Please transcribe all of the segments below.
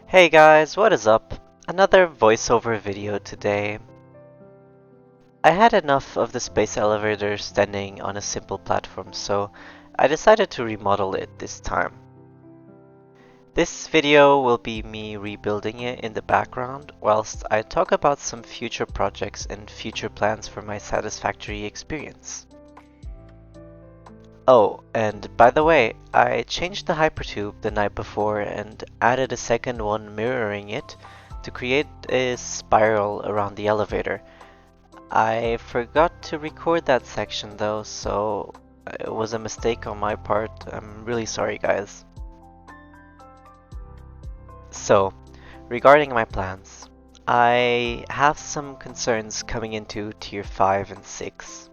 Hey guys, what is up? Another voiceover video today. I had enough of the space elevator standing on a simple platform, so I decided to remodel it this time. This video will be me rebuilding it in the background, whilst I talk about some future projects and future plans for my Satisfactory experience. Oh, and by the way, I changed the hypertube the night before and added a second one mirroring it to create a spiral around the elevator. I forgot to record that section though, so it was a mistake on my part. I'm really sorry, guys. So, regarding my plans, I have some concerns coming into Tier 5 and 6.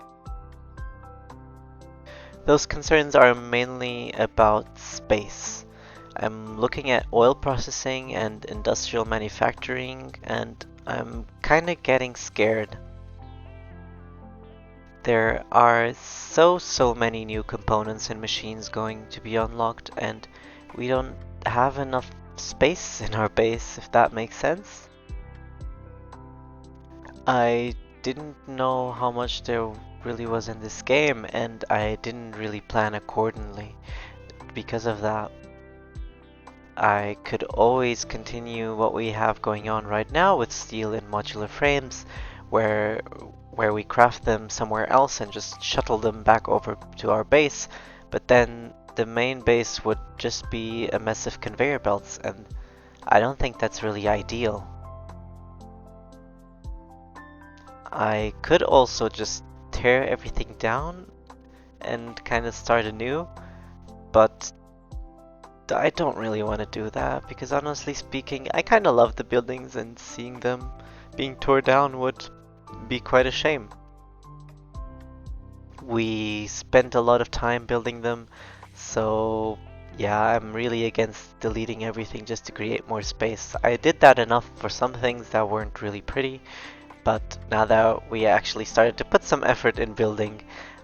Those concerns are mainly about space. I'm looking at oil processing and industrial manufacturing, and I'm kinda getting scared. There are so many new components and machines going to be unlocked, and we don't have enough space in our base, if that makes sense. I didn't know how much there really was in this game, and I didn't really plan accordingly. Because of that, I could always continue what we have going on right now with steel and modular frames, where we craft them somewhere else and just shuttle them back over to our base, but then the main base would just be a mess of conveyor belts, and I don't think that's really ideal. I could also just tear everything down and kind of start anew, but I don't really want to do that because honestly speaking, I kind of love the buildings and seeing them being torn down would be quite a shame. We spent a lot of time building them, so yeah, I'm really against deleting everything just to create more space. I did that enough for some things that weren't really pretty, but now that we actually started to put some effort in building,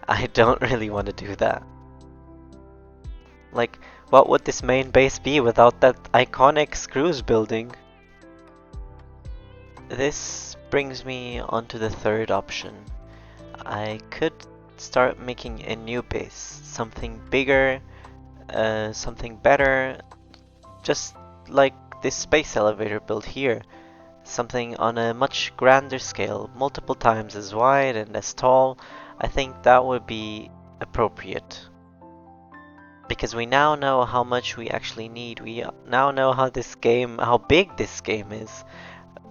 I don't really want to do that. Like, what would this main base be without that iconic screws building? This brings me onto the third option. I could start making a new base, something bigger, something better, just like this space elevator built here. Something on a much grander scale, multiple times as wide and as tall. I think that would be appropriate. Because we now know how much we actually need. We now know how big this game is.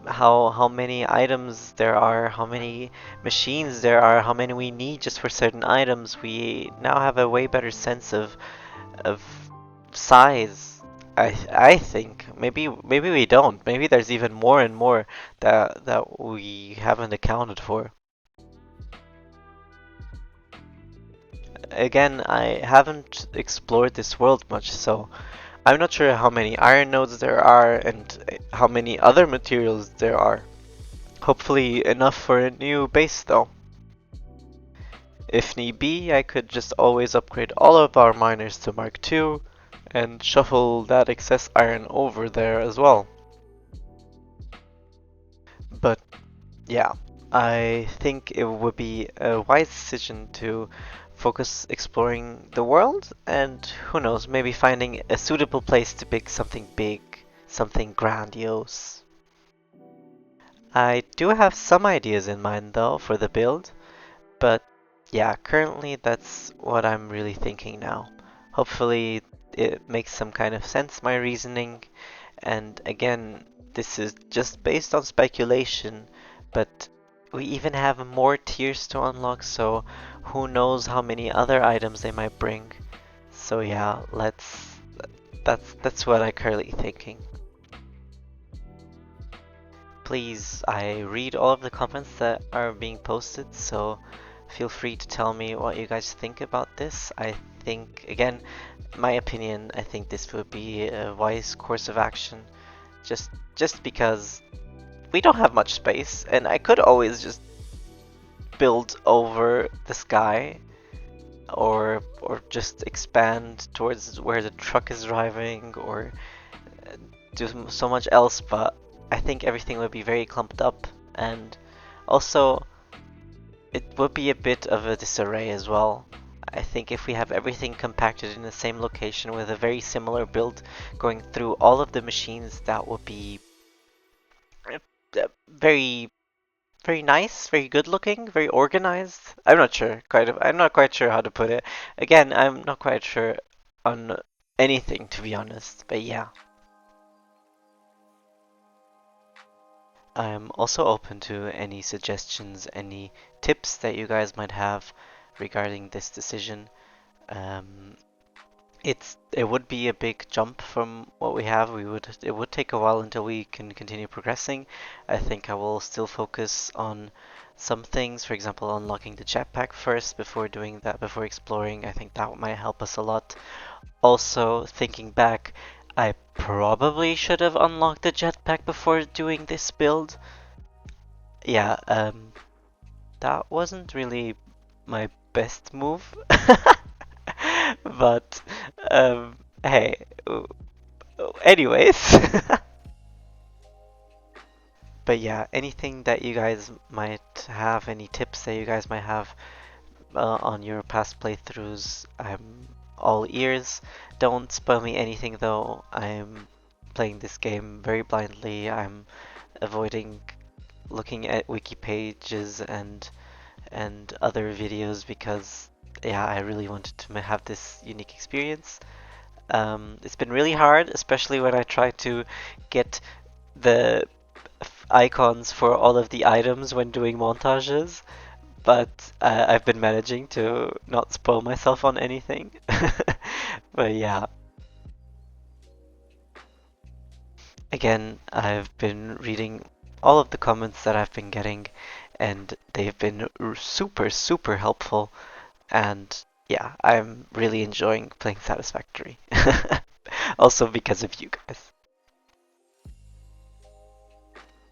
How many items there are, how many machines there are, how many we need just for certain items. We now have a way better sense of size. I think maybe we don't. Maybe there's even more and more that we haven't accounted for. Again, I haven't explored this world much, so I'm not sure how many iron nodes there are and how many other materials there are. Hopefully enough for a new base though. If need be, I could just always upgrade all of our miners to Mark II and shuffle that excess iron over there as well. But yeah, I think it would be a wise decision to focus exploring the world and who knows, maybe finding a suitable place to pick something big, something grandiose. I do have some ideas in mind though for the build, but yeah, currently that's what I'm really thinking now. Hopefully it makes some kind of sense, my reasoning, and again, this is just based on speculation, but we even have more tiers to unlock, so who knows how many other items they might bring. So yeah, that's what I'm currently thinking. Please, I read all of the comments that are being posted, so feel free to tell me what you guys think about this. I think, again, my opinion, I think this would be a wise course of action, just because we don't have much space, and I could always just build over the sky, or just expand towards where the truck is driving, or do so much else, but I think everything would be very clumped up, and also it would be a bit of a disarray as well. I think if we have everything compacted in the same location with a very similar build going through all of the machines, that would be very, very nice, very good looking, very organized. I'm not sure, I'm not quite sure how to put it. Again, I'm not quite sure on anything, to be honest, but yeah. I'm also open to any suggestions, any tips that you guys might have regarding this decision. Um, it would be a big jump from what we have. It would take a while until we can continue progressing. I think I will still focus on some things, for example, unlocking the jetpack first before doing that, before exploring. I think that might help us a lot. Also, thinking back, I probably should have unlocked the jetpack before doing this build. Yeah, that wasn't really my best move. But hey, anyways. But yeah, anything that you guys might have, any tips that you guys might have on your past playthroughs, I'm all ears. Don't spoil me anything though. I'm playing this game very blindly. I'm avoiding looking at wiki pages and other videos because yeah, I really wanted to have this unique experience. It's been really hard, especially when I try to get the icons for all of the items when doing montages, but I've been managing to not spoil myself on anything. But yeah, again, I've been reading all of the comments that I've been getting, and they've been super, super helpful. And yeah, I'm really enjoying playing Satisfactory. Also because of you guys.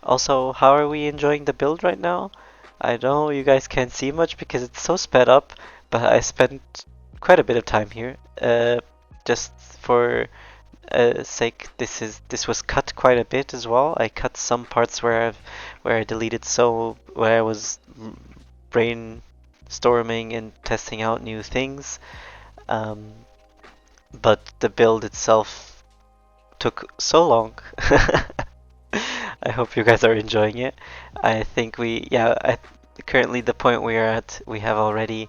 Also, how are we enjoying the build right now? I know you guys can't see much because it's so sped up, but I spent quite a bit of time here. Just for sake, this was cut quite a bit as well. I cut some parts where I deleted where I was brainstorming and testing out new things. Um, but the build itself took so long. I hope you guys are enjoying it. I think currently the point we are at, we have already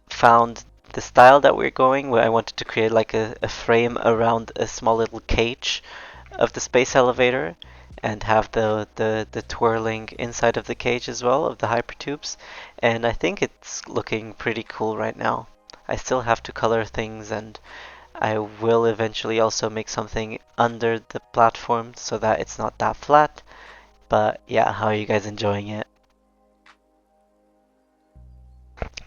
found the style that we're going. Where I wanted to create like a frame around a small little cage of the space elevator and have the twirling inside of the cage as well of the hypertubes. And I think it's looking pretty cool right now. I still have to color things and I will eventually also make something under the platform so that it's not that flat. But yeah, how are you guys enjoying it?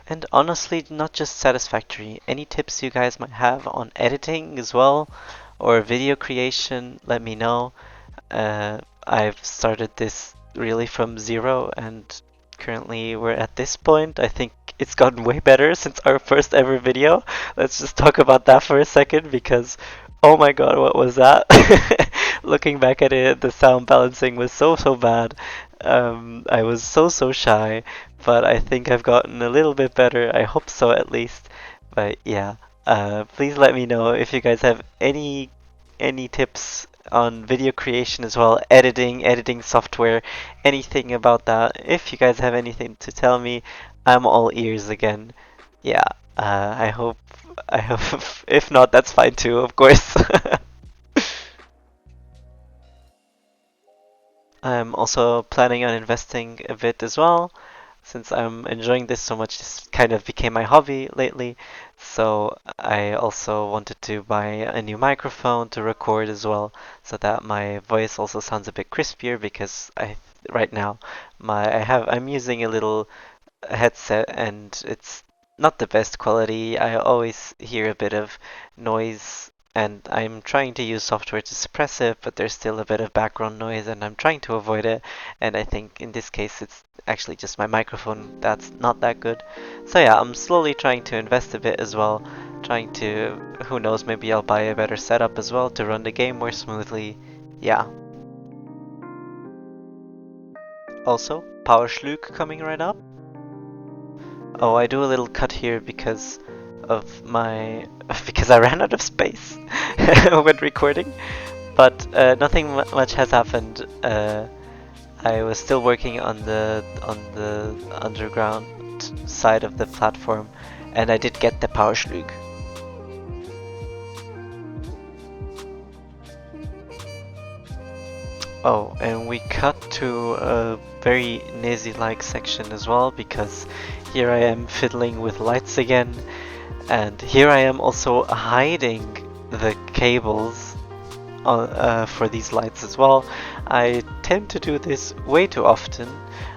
And honestly, not just Satisfactory. Any tips you guys might have on editing as well, or video creation, let me know. I've started this really from zero, and currently we're at this point. I think it's gotten way better since our first ever video. Let's just talk about that for a second because, oh my god, what was that? Looking back at it, the sound balancing was so, so bad. I was so, so shy, but I think I've gotten a little bit better. I hope so at least. But yeah, please let me know if you guys have any tips on video creation as well, editing software, anything about that. If you guys have anything to tell me, I'm all ears again. Yeah, I hope, if not, that's fine too, of course. I'm also planning on investing a bit as well, since I'm enjoying this so much. This kind of became my hobby lately. So I also wanted to buy a new microphone to record as well, so that my voice also sounds a bit crispier because right now I'm using a little headset and it's not the best quality. I always hear a bit of noise and I'm trying to use software to suppress it, but there's still a bit of background noise, and I'm trying to avoid it. And I think in this case, it's actually just my microphone that's not that good. So yeah, I'm slowly trying to invest a bit as well, trying to, who knows, maybe I'll buy a better setup as well to run the game more smoothly. Yeah. Also, Power Schluck coming right up. Oh, I do a little cut here because of my because I ran out of space when recording, but nothing much has happened. I was still working on the underground side of the platform, and I did get the Power Schluck. Oh, and we cut to a very Nisy-like section as well, because here I am fiddling with lights again, and here I am also hiding the cables for these lights as well. I tend to do this way too often.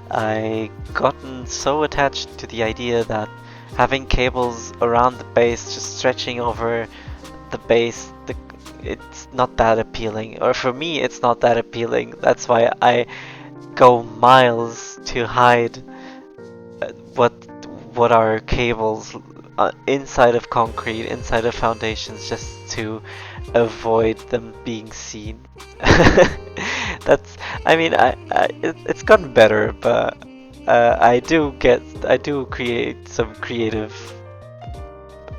I gotten so attached to the idea that having cables around the base, just stretching over the base, it's not that appealing, or for me it's not that appealing. That's why I go miles to hide what are cables inside of concrete, inside of foundations, just to avoid them being seen. That's, I mean, it's gotten better, but I do create some creative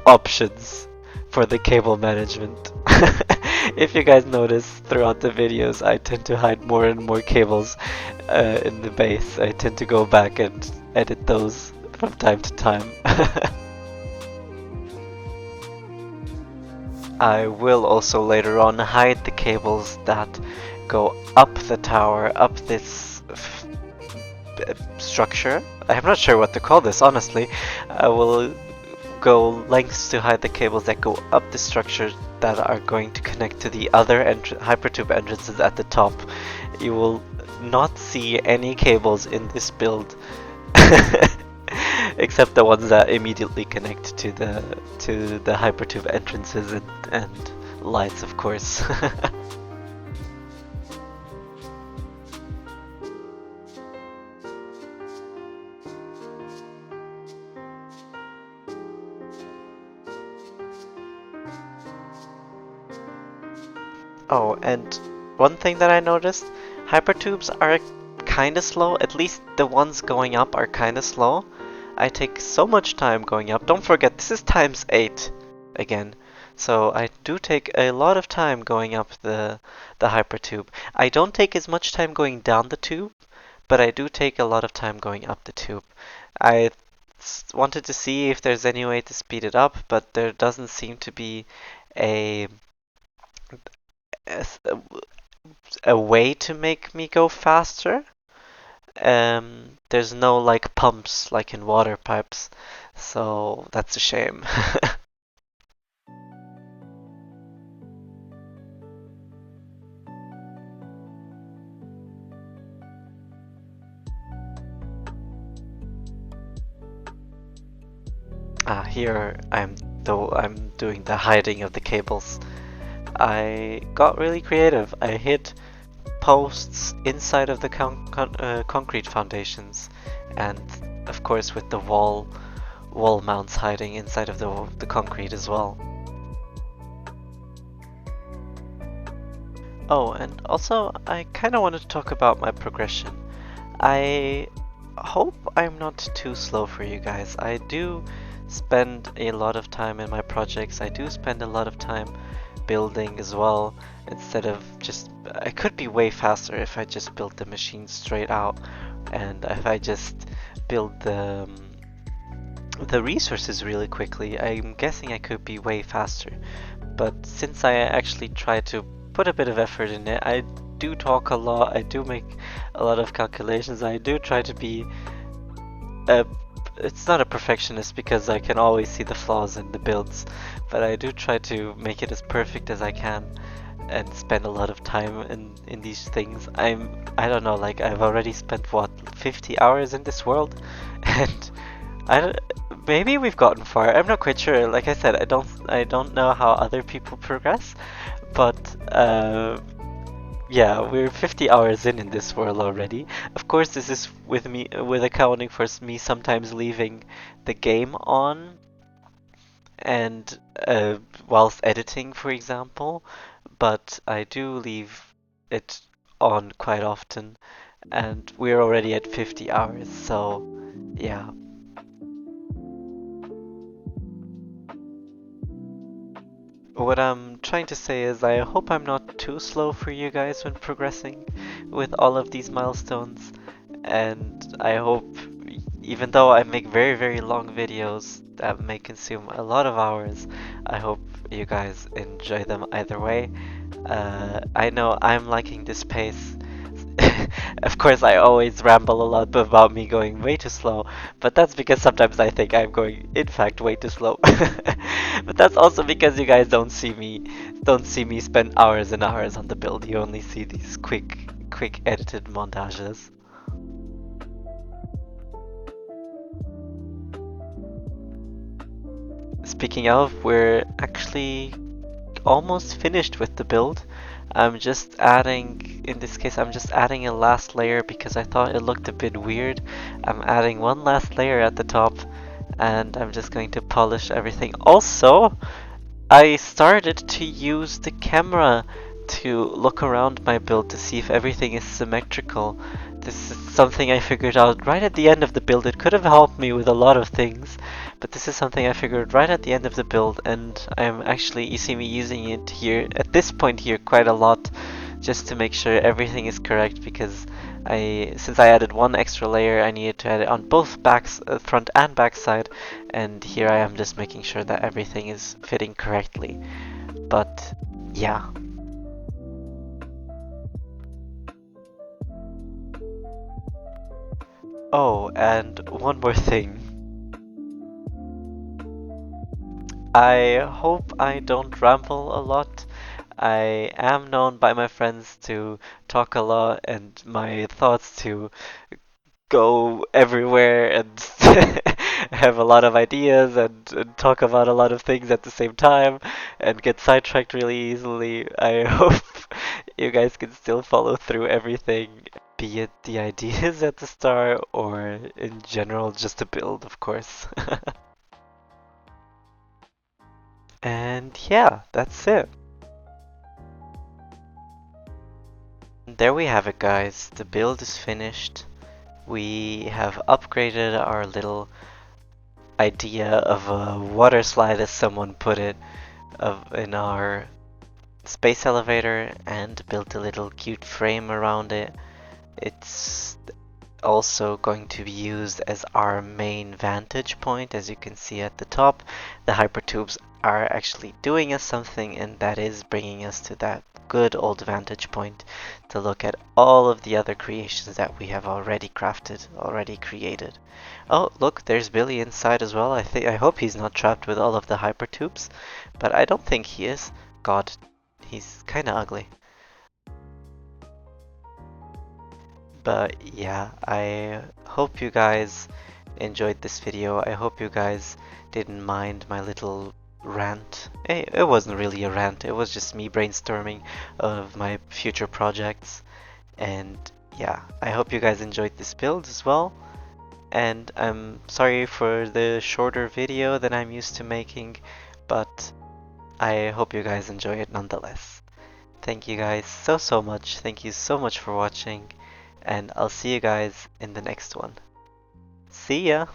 options for the cable management. If you guys notice throughout the videos, I tend to hide more and more cables in the base. I tend to go back and edit those from time to time. I will also later on hide the cables that go up the tower, up this structure. I'm not sure what to call this, honestly. I will go lengths to hide the cables that go up the structure that are going to connect to the other hypertube entrances at the top. You will not see any cables in this build except the ones that immediately connect to the hypertube entrances and lights, of course. Oh, and one thing that I noticed, hypertubes are kinda slow, at least the ones going up are kinda slow. I take so much time going up. Don't forget, this is times 8 again. So I do take a lot of time going up the hypertube. I don't take as much time going down the tube, but I do take a lot of time going up the tube. I wanted to see if there's any way to speed it up, but there doesn't seem to be a a way to make me go faster. There's no like pumps like in water pipes, so that's a shame. Here I'm doing the hiding of the cables. I got really creative. I hid posts inside of the concrete foundations, and of course with the wall mounts hiding inside of the concrete as well. Oh, and also I kind of wanted to talk about my progression. I hope I'm not too slow for you guys. I do spend a lot of time in my projects. I do spend a lot of time building as well, instead of just, I could be way faster if I just built the machine straight out, and if I just build the resources really quickly. I'm guessing I could be way faster, but since I actually try to put a bit of effort in it, I do talk a lot, I do make a lot of calculations, I do try to be it's not a perfectionist because I can always see the flaws in the builds, but I do try to make it as perfect as I can and spend a lot of time in these things. I don't know, like I've already spent what, 50 hours in this world, and maybe we've gotten far. I'm not quite sure. Like I said, I don't know how other people progress, but yeah, we're 50 hours in this world already. Of course, this is with accounting for me sometimes leaving the game on and whilst editing, for example, but I do leave it on quite often, and we're already at 50 hours, so yeah. What I'm trying to say is I hope I'm not too slow for you guys when progressing with all of these milestones, and I hope, even though I make very, very long videos that may consume a lot of hours, I hope you guys enjoy them either way. I know I'm liking this pace. Of course, I always ramble a lot about me going way too slow, but that's because sometimes I think I'm going, in fact, way too slow. But that's also because you guys don't see me spend hours and hours on the build. You only see these quick edited montages. Speaking of, we're actually almost finished with the build. In this case, I'm just adding a last layer because I thought it looked a bit weird. I'm adding one last layer at the top and I'm just going to polish everything. Also, I started to use the camera to look around my build to see if everything is symmetrical. This is something I figured out right at the end of the build. It could have helped me with a lot of things, but this is something I figured right at the end of the build, and you see me using it here, at this point here, quite a lot, just to make sure everything is correct, because since I added one extra layer, I needed to add it on both front and back side, and here I am just making sure that everything is fitting correctly. But yeah. Oh, and one more thing. I hope I don't ramble a lot. I am known by my friends to talk a lot and my thoughts to go everywhere and have a lot of ideas and talk about a lot of things at the same time and get sidetracked really easily. I hope you guys can still follow through everything, be it the ideas at the start or in general just to build, of course. And yeah, that's it. There we have it, guys. The build is finished. We have upgraded our little idea of a water slide, as someone put it, in our space elevator and built a little cute frame around it. It's also going to be used as our main vantage point. As you can see at the top, the hypertubes are actually doing us something, and that is bringing us to that good old vantage point to look at all of the other creations that we have already crafted, already created. Oh, look, there's Billy inside as well. I hope he's not trapped with all of the hypertubes, but I don't think he is. God, he's kind of ugly. But yeah, I hope you guys enjoyed this video. I hope you guys didn't mind my little rant. It wasn't really a rant, it was just me brainstorming of my future projects. And yeah, I hope you guys enjoyed this build as well. And I'm sorry for the shorter video than I'm used to making, but I hope you guys enjoy it nonetheless. Thank you guys so much. Thank you so much for watching, and I'll see you guys in the next one. See ya!